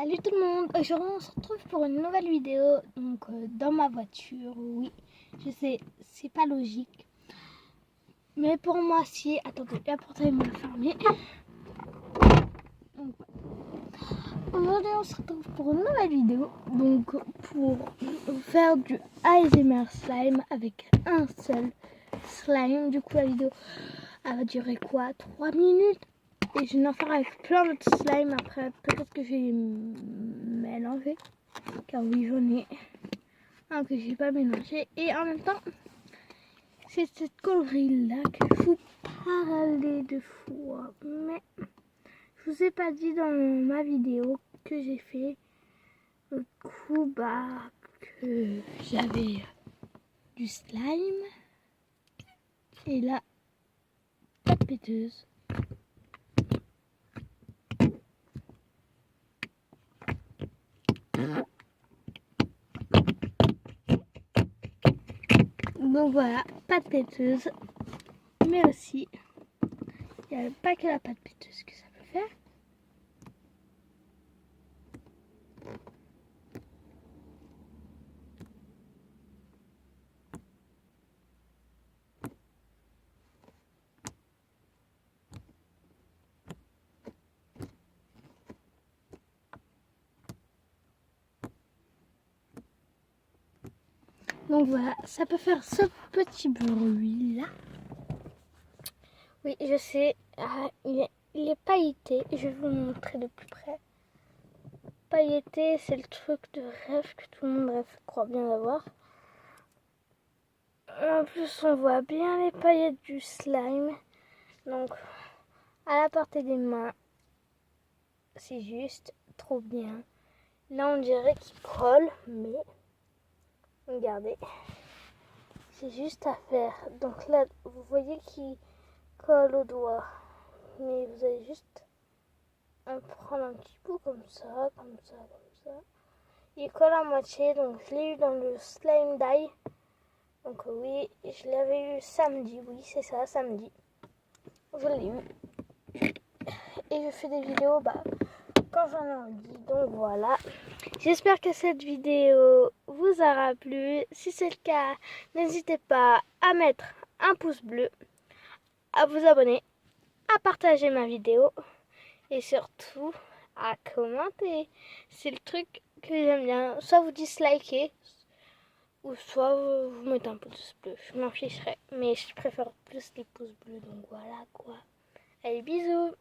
Salut tout le monde, aujourd'hui on se retrouve pour une nouvelle vidéo, donc dans ma voiture. Oui, je sais, c'est pas logique, mais pour moi si. Attendez, la porte est mal fermée. Donc, aujourd'hui on se retrouve pour une nouvelle vidéo, donc pour faire du ASMR slime avec un seul slime. Du coup la vidéo elle va durer quoi, 3 minutes. Et je vais en faire avec plein d'autres slime après. Peut-être que je vais mélanger. Car oui, j'en ai un que j'ai pas mélangé. Et en même temps, c'est cette colorie-là qu'il faut parler de fois. Mais je vous ai pas dit dans ma vidéo que j'ai fait le coup que j'avais du slime. Et là, pas de péteuse. Donc voilà, pas de péteuse, mais aussi, il n'y a pas que la pâte péteuse que ça peut faire. Donc voilà, ça peut faire ce petit bruit là. Oui, je sais, il est pailleté. Je vais vous le montrer de plus près. Pailleté, c'est le truc de rêve que tout le monde rêve, croit bien avoir. En plus, on voit bien les paillettes du slime. Donc, à la portée des mains, c'est juste trop bien. Là, on dirait qu'il colle, mais regardez, c'est juste à faire. Donc là, vous voyez qu'il colle au doigt. Mais vous allez juste en prendre un petit bout comme ça, comme ça, comme ça. Il colle à moitié, donc je l'ai eu dans le slime dye. Donc oui, je l'avais eu samedi, oui c'est ça, samedi. Je l'ai eu. Et je fais des vidéos quand j'en ai envie, donc voilà. J'espère que cette vidéo vous aura plu. Si c'est le cas, n'hésitez pas à mettre un pouce bleu, à vous abonner, à partager ma vidéo et surtout à commenter. C'est le truc que j'aime bien. Soit vous dislikez ou soit vous mettez un pouce bleu. Je m'en ficherai, mais je préfère plus les pouces bleus, donc voilà quoi. Allez, bisous.